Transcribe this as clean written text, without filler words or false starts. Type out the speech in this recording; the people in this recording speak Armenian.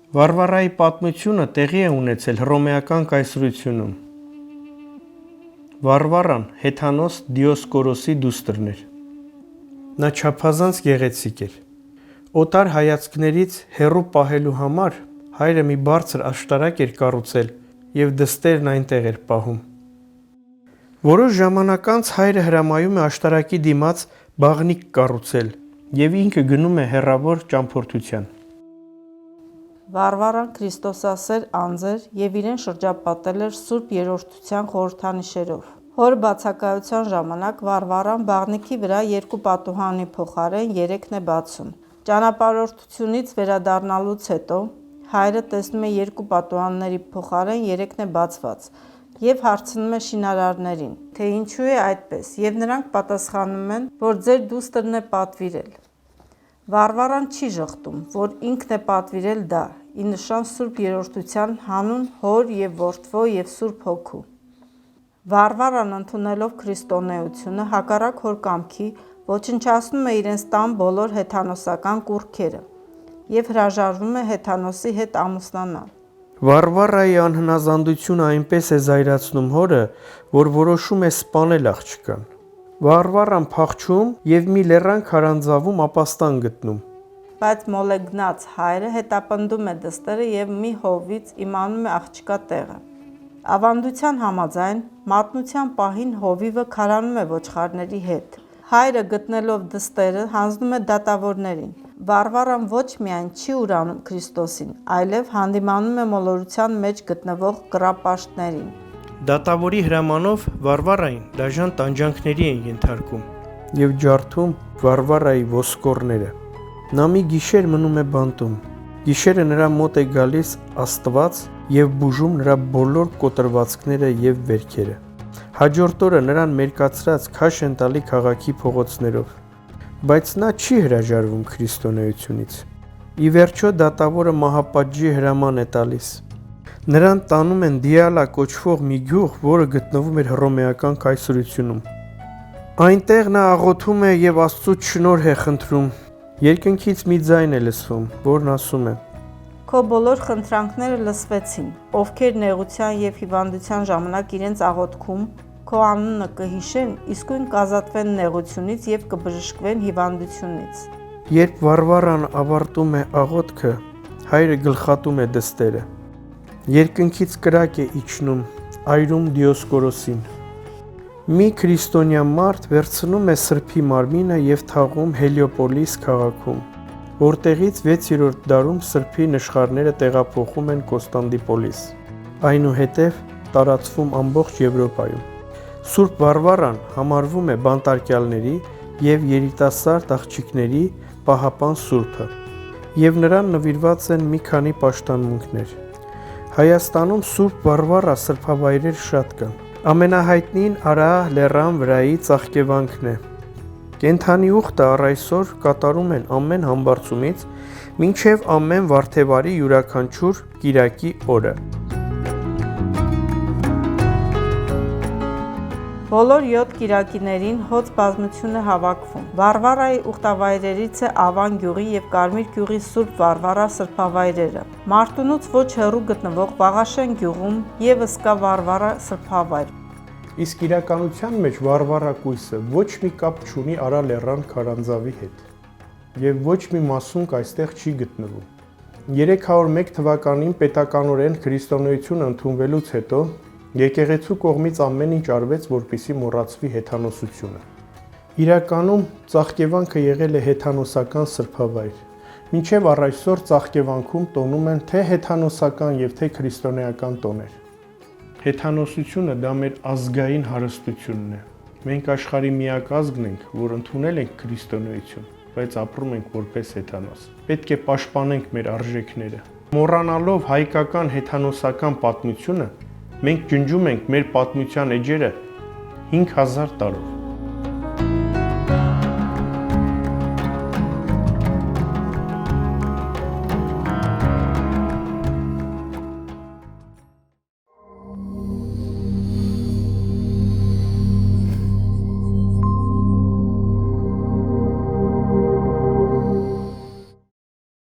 Վարվարայի պատմությունը տեղի է ունեցել հռոմեական կայսրությունում։ Վարվարան հեթանոս Դիոսկորոսի դուստրն էր։ Նա չափազանց գեղեցիկ էր։ Օտար հայացքներից հեռու պահելու համար հայրը մի բարձր աշտարակ էր կառուցել և դստերն այնտեղ էր պահում։ Որոշ ժամանակ անց հայրը հրամայում է աշտարակի դիմաց բաղնիք կառուցել և ինքը գնում է հեռավոր ճամփորդության։ Վարվարան քրիստոսասեր անձ էր և իրեն շրջապատել էր Սուրբ Երրորդության խորհրդանիշերով։ Հոր բացակայության ժամանակ Վարվարան բաղնիքի վրա 2 պատուհանի փոխարեն 3-ն է բացում։ Ճանապարհորդությունից վերադառնալուց հետո հայրը տեսնում է 2 պատուհանների փոխարեն 3-ն է բացված և հարցնում է շինարարներին, թե ինչու է այդպես, և նրանք պատասխանում են, որ ձեր դուստրն է պատվիրել։ Վարվարան չի ժխտում, որ ինքն է պատվիրել դա, ի նշան Սուրբ Երրորդության հանուն Հոր և Որդվո և Սուրբ Հոգու։ Վարվարան ընդունելով քրիստոնեությունը հակառակ հոր կամքի ոչնչացնում է իրենց տան բոլոր հեթանոսական կուռքերը և հրաժարվում է Հեթանոսի հետ ամուսնանալ։ Վարվարայի անհնազանդությունը այնպես է զայրացնում հորը, որ որոշում է սպանել աղջկան։ Վարվարան փախչում և մի լեռան քարանձավում ապաստան գտնում։ Բայց մոլեգնած հայրը հետապնդում է դստերը և մի հովից իմանում է աղջկա տեղը։ Ավանդության համաձայն, մատնության պահին հովիվը քարանում է ոչխարների հետ։ Հայրը գտնելով դստերը հանձնում է դատավորներին։ Վարվարան ոչ միայն չի ուրանում Քրիստոսին, այլև հանդիմանում է մոլորության մեջ գտնվող կռապաշտներին։ Դատավորի հրամանով Վարվարային դաժան տանջանքների են ենթարկում և ջարդում Վարվարայի ոսկորները։ Նա մի գիշեր մնում է բանտում։ Գիշերը նրա մոտ է գալիս Աստված և բուժում նրա բոլոր կոտրվածքները և վերքերը։ Հաջորդ օրը նրան մերկացրած քաշ են տալի քաղաքի փողոցներով։ Բայց նա չի հրաժարվում քրիստոնեությունից։ Ի վերջո դատավորը մահապատժի հրաման է տալիս։ Նրան տանում են Դիալա կոչվող մի գյուղ, որը գտնվում էր հռոմեական կայսրությունում։ Այնտեղ նա աղոթում է և Աստծուց շնորհ է խնդրում։ Երկնքից մի ձայն է լսվում, որն ասում է. Քո բոլոր խնդրանքները լսվեցին, ովքեր նեղության և հիվանդության ժամանակ իրենց աղոթքում քո անունը կհիշեն, իսկույն կազատվեն նեղությունից և կբժշկվեն հիվանդությունից։ Երբ Վարվարան ավարտում է աղոթքը, հայրը գլխատում է դստերը։ Երկնքից կրակ է իջնում, այրում Դիոսկորոսին։ Մի քրիստոնյա մարդ վերցնում է սրբի մարմինը և թաղում Հելիոպոլիս քաղաքում, որտեղից 6-րդ դարում սրբի նշխարները տեղափոխում են Կոստանդնուպոլիս, այնուհետև տարածվում ամբողջ Եվրոպայում։ Սուրբ Վարվարան համարվում է բանտարկյալների և երիտասարդ աղջիկների պահապան սուրբը, և նրան նվիրված են մի քանի պաշտամունքներ։ Հայաստանում Սուրբ Վարվառա սրբավայրեր շատ կան։ Ամենահայտնին Արա լեռան վրայի ծաղկևանքն է։ Կենդանի ուխտը առ այսօր կատարում են ամեն համբարձումից մինչև ամեն վարդեվարի յուրաքանչյուր կիրակի օրը։ Բոլոր 7 կիրակիներին հոծ բազմություն է հավաքվում։ Վարվարայի ուխտավայրերից է Ավան գյուղի և Կարմիր գյուղի Սուրբ Վարվառա սրբավայրերը։ Մարտունուց ոչ հեռու գտնվող Վաղաշեն գյուղում ևս կա Վարվառա սրբավայր։ Իսկ իրականության մեջ Վարվառա կույսը ոչ մի կապ չունի Արա լեռան քարանձավի հետ, և ոչ մի մասունք այստեղ չի գտնվում։ 301 թվականին պետականորեն քրիստոնեություն ընդունվելուց հետո եկեղեցու կողմից ամեն ինչ արվեց, որպեսզի մոռացվի հեթանոսությունը։ Իրականում ծաղկևանքը եղել է հեթանոսական սրբավայր։ Մինչև առ այսօր ծաղկևանքում տոնում են թե հեթանոսական և թե քրիստոնեական տոներ։ Հեթանոսությունը դա մեր ազգային հարստությունն է։ Մենք աշխարհի միակ ազգն ենք, որ ընդունել ենք քրիստոնեություն, բայց ապրում ենք որպես հեթանոս։ Պետք է պաշտպանենք մեր արժեքները։ Մոռանալով հայկական հեթանոսական պատմությունը, մենք ջնջում ենք մեր պատմության էջերը 5000 տարով։